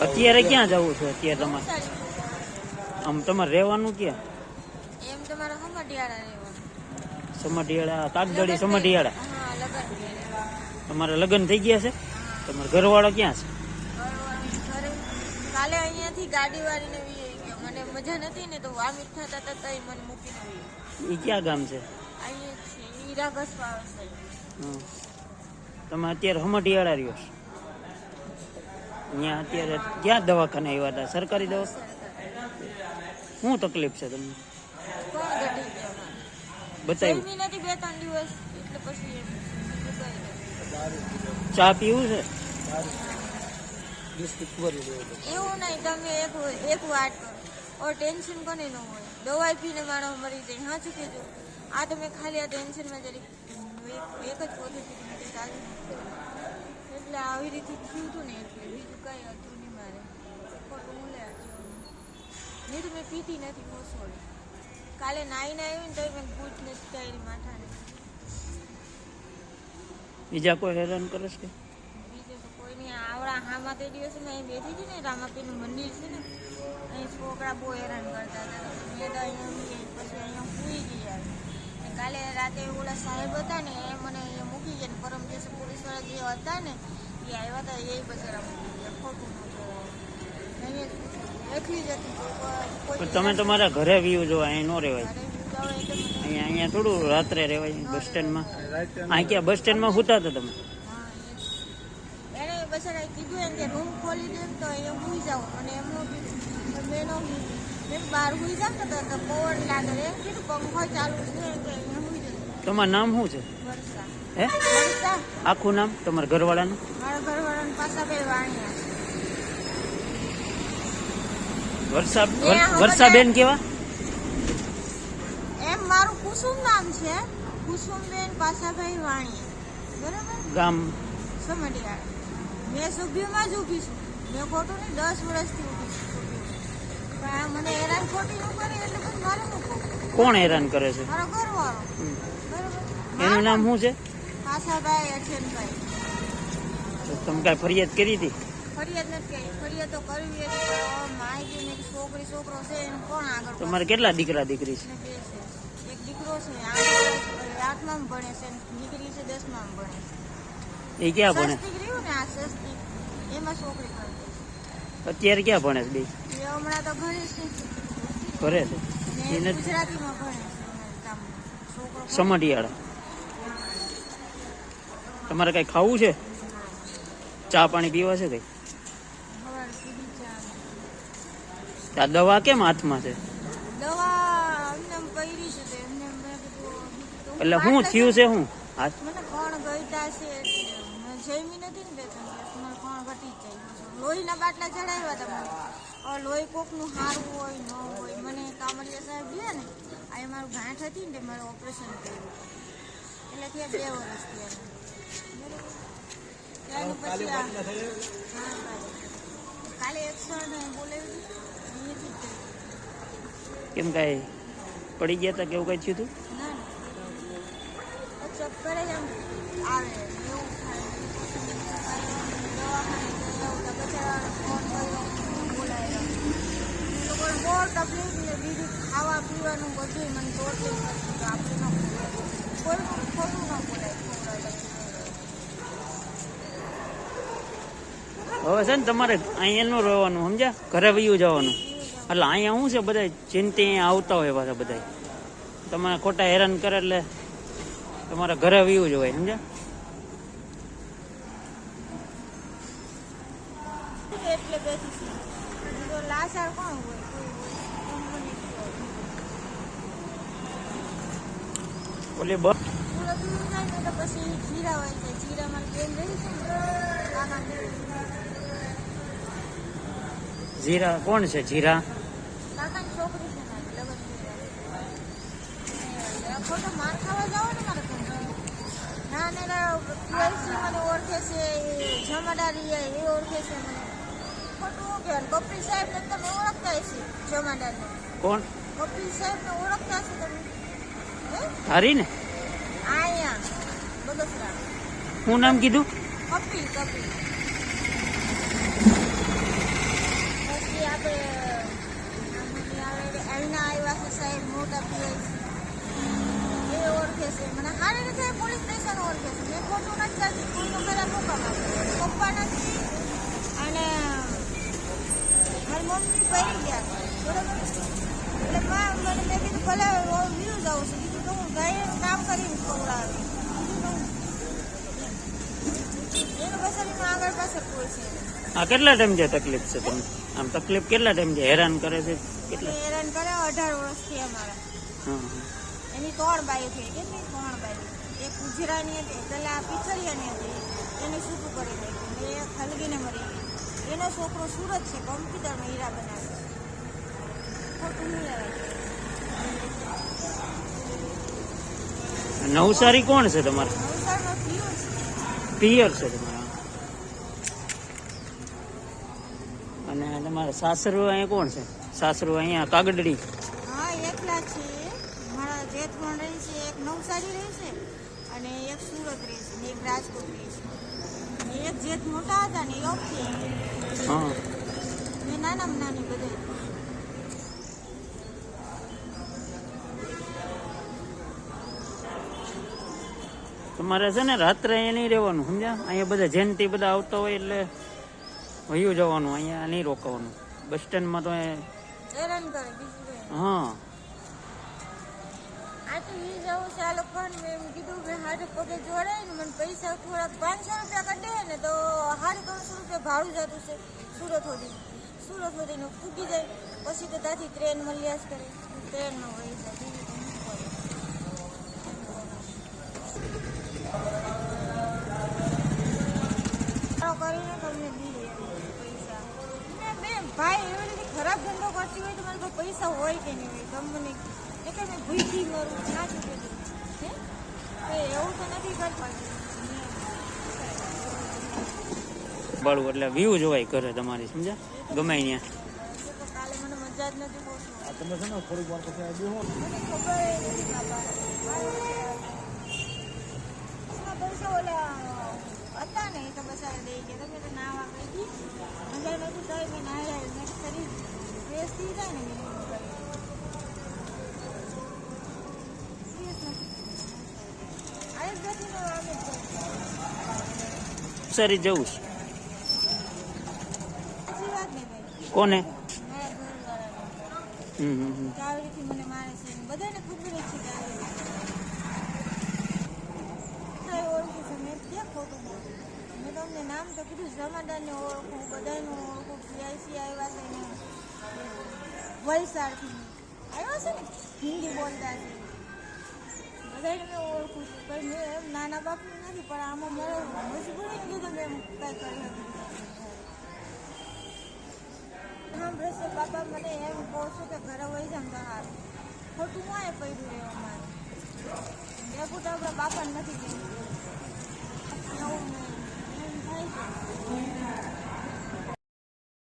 અત્યારે ક્યાં જવું છે અત્યારે તમારે? આમ તમારે રહેવાનું ક્યાં? એમ તમારે સમઢિયાળા રહેવાનું. સમઢિયાળા, કાગદડી સમઢિયાળા. હા, લગન. તમારા લગ્ન થઈ ગયા છે? તમારો ઘરવાળો ક્યાં છે? ઘરે કાલે અહીંયાથી ગાડી વાળીને મને મજા નથી ને તો વામિટ થતા થતા મને મૂકીને એ ક્યાં ગામ છે? અહીંયા છે હીરા ઘસવા છે. તમે અત્યારે સમઢિયાળા રહ્યો છો? અહીંયા અત્યારે ક્યાં દવાખાને આવ્યા હતા? સરકારી દવાખાને? શું તકલીફ છે તમને? બતાવ્યું? નથી 2-3 દિવસ એટલે પછી ચા પીવું છે? એવું નહીં, તમે એક વાત કરો और टेंशन कोने न હોય. દવાઈ પીને માણસ મરી જાય. હા ચૂકી જો આ તમે ખાલી આ ટેન્શનમાં જરી એક જ પોતે એટલે આવી રીતે થયું હતું ને એટલે બીજું કઈ હતું નહીં મારે. ખોટું હું લે નહીં તો મેં પીતી નથી મોસોડી. કાલે નાઈને આવી ને તો મેં પૂછ નથી કરી માથાને. બીજા કોઈ હેરાન કરે છે? બીજું તો કોઈ નહીં. આવડા હામાં તે દિવસે મેં અહીં બેઠી હતી ને રામાપીનું મંદિર છે ને અહીં છોકરા બહુ હેરાન કરતા હતા. મેં તો અહીંયા પછી અહીંયા સૂઈ ગયા. કાલે રાતે ઓલા સાહેબ હતા ને એ મને અહીંયા મૂકી ગયા. પરમ દિવસે પોલીસવાળા જે હતા ને એ આવ્યા હતા એ બચારા મૂકી ગયા. ખોટું એકલી જ હતી. તમે તમારા ઘરે વ્યૂ જો અહીં ન રહેવાય. અહીંયા થોડું રાત્રે રહેવાય બસ સ્ટેન્ડમાં. અહીં ક્યાં બસ સ્ટેન્ડમાં સુતા હતા તમે? એને બચારા કીધું એમ કે રૂમ ખોલી દે તો અહીંયા સુઈ જાઓ અને એમનો મેં બહાર સુઈ જાવ ને તો પવન લાગે એમ કીધું પંખો ચાલુ છે કે અહીંયા સુઈ જાય. તમારું નામ શું છે? વર્ષા. હે? વર્ષા. આખું નામ તમારા ઘરવાળાનું? મારા ઘરવાળાનું પાસાભાઈ વાણિયા. વર્ષાબેન કેવા? એમ મારું કુસુમ નામ છે. કુસુમબેન પાસાભાઈ વાણિયા. બરાબર. ગામ સમઢિયાળા. મેં સભ્યમાં જ ઊભી છું. મેં ખોટું નહીં 10 વર્ષથી ઊભી છું. પણ આ મને હેરાન ખોટી ન કરે એટલે પછી મારે મૂકવું. કોણ હેરાન કરે છે? મારો ઘરવાળો. બરાબર. એનું નામ શું છે? પાસાભાઈ અછનભાઈ. તમે કાંઈ ફરિયાદ કરી હતી? ફરિયાદ નથી કરી. ફરિયાદ તો કરવી હતી પણ માહિતી ને છોકરી છોકરો છે એને કોણ આગળ? તમારે કેટલા દીકરા દીકરી છે? 2 છે. એક દીકરો છે 8માં ભણે છે. દીકરી છે 10માં ભણે છે. એ ક્યાં ભણે? સસ્તી રહ્યું ને આ સસ્તી એમાં છોકરી ભણે. અત્યારે ક્યાં ભણે છે બે? એ હમણાં તો ઘરે છે. ઘરે છે? ને ગુજરાતીમાં ભણે છે. છોકરો સમઢિયાળા. તમારે કઈ ખાવું છે? ચા પાણી પીવા છે કઈ? સવાર સુધી ચા. આ દવા કેમ હાથમાં છે? દવા અમને પૈરી છે તો એમને મેં કીધું એટલે શું થયું છે? શું હાથ? મને કોણ ગઈતા છે જમી નથી ને 2-3 દિવસ મને કોણ ઘટી જાય. લોહીના બાટલા ચડાવ્યા હતા મને. લોહી કોકનું સારું હોય ન હોય. મને કામરિયા સાહેબ ગયા ને આ મારું ગાંઠ હતી ને મારું ઓપરેશન કર્યું એટલે ત્યાં 2 વર્ષ થયા. ત્યારનું પછી કાલે 100 બોલાવી કેમ કઈ પડી ગયા હતા કે એવું કઈ થયું હતું? ના ચક્કર જ એમ આવે એવું થાય. દવાખાને ફોન કર્યો બોલાવ્યો. લોકોને બહુ તકલીફ ને બીજું ખાવા પીવાનું બધું મને ટોર્ચર કરતું. આપણે ન કોઈ ખોટું ન બોલાય. હવે છે ને તમારે અહીંયા નું રહેવાનું સમજ્યા? ઘરે વયું જવાનું. એટલે અહીંયા શું છે બધા ચિંતી આવતા હોય પાછા બધા તમારે ખોટા હેરાન કરે એટલે તમારે ઘરે વયું જવાય સમજ્યા? એટલે બેઠી છે લાચાર કોણ હોય? ઓલી બસ તો પછી જીરા હોય છે. જીરા મારી બેન રહી છે ને જીરા કોણ છે? જીરા કાકાની છોકરી છે ને લગન ખોટો માર ખાવા જાવ ને મારે ના ને પીએલસી મને ઓળખે છે. જમાદારી એ ઓળખે છે મને. ખોટું કહેવાય. કપિલ સાહેબ ને તમે ઓળખતા હશે. જમાદારને કોણ? કપિલ સાહેબ ને ઓળખતા હશે તમે? હારી ને અહીંયા બગસરા. શું નામ કીધું? કપિલ. પડી ગયા બરોબર. એટલે મને મેં કીધું ભલે વ્યૂ જાઉં છું, બીજું તો હું ગાય કામ કરીને ખવડાવે એનું બસારીનું આગળ પાછળ કોઈ છે. આ કેટલા ટાઈમ જે તકલીફ છે તમને? આમ તકલીફ કેટલા ટાઈમ જે હેરાન કરે છે? કેટલા હેરાન કરે 18 વર્ષથી અમારા. હા એની 3 બાયું થઈ કેટલી 3 બાયું. એક ગુજરાની હતી, પેલા પિથરિયાની હતી, એને છૂટું કરી નાખ્યું, એક હલગીને મરી ગઈ. એનો છોકરો સુરત છે, કોમ્પ્યુટરમાં હીરા બનાવે છે. ખોટું નહીં લેવાય. નવસારી કોણ છે તમારે? નવસારીનો પ્રિયો છે. પિયર છે તમારા. અને તમારા સાસરુ અહીંયા કોણ છે? સાસરુ અહીંયા કાગડડી. હા એકલા છે. મારા જેઠ પણ રહે છે, એક નવસારી રહે છે અને એક સુરત રહે છે ને એક રાજકોટ રહે છે. એક જેઠ મોટા હતા ને યોગ છે હા ને નાનામાં નાની બધે. તમારે છે ને રાત્રે અહીંયા નહીં રહેવાનું, સમજ્યા? અહીંયા બધા જયંતિ બધા આવતા હોય એટલે વયું જવાનું, અહીંયા નહીં રોકાવાનું. બસ સ્ટેન્ડમાં તો હેરાન કરે બીજું કંઈ. હા આ તો ઈ જવું છે આ લોકોને. મેં એમ કીધું કે હાથે પગે જોડાય ને મને પૈસા થોડાક 500 રૂપિયા કાઢે ને તો 350 રૂપિયા ભાડું જતું છે સુરત સુધી. સુરત સુધીનું ફૂટી જાય પછી તો ત્યાંથી ટ્રેન મળ્યા જ કરે, ટ્રેનમાં વહી જાય બીજું તો શું કરે. કરીને તમને દઈએ પૈસા. ને બેન ભાઈ એવી રીતે ખરાબ ધંધો કરતી હોય તો મારે કોઈ પૈસા હોય કે નહીં હોય તમને એટલે મેં ભૂખી મરું ના ચૂકે હે એવું તો નથી કરતા. બાળું એટલે વ્યૂ જોવાય કરે તમારી, સમજ્યા? ગમે ત્યાં. તો કાલે મને મજા જ નથી બહુ. તમે છે ને થોડીક વાર પછી આવી હો. મને ખબર નથી બાબા. પૈસા ઓલા હતા ને એ તો બસ દઈ ગયા. તમે તો નાવા ગઈ અંદર નથી તો મેં નાયા મેં શરીર ફ્રેશ થઈ જાય ને મેં સારી જવું છે. કોને? ચાવડીથી મને મારે છે બધાને ખબર જ છે કે ઓળખું છું મેં ક્યાં ખોટું બોલું. મેં તમને નામ તો કીધું, જમાદારને ઓળખું, બધાનું ઓળખું. પીઆઈસી આવ્યા છે ને વલસાડથી આવ્યા છે ને હિન્દી બોલતા છે, બધાને મેં ઓળખું છું. પણ મેં એમ નાના બાપનું નથી, પણ આમાં મારે મજબૂરી કીધું મેં કાંઈ કરી હતી. સાંભળશે બાપા મને એમ કહું છું કે ઘરે વહી જામ તો સારું, ખોટું મારે પડ્યું રહેવા મારે. એવું તો આપણા બાપાને નથી કહેવું એવું થાય છે.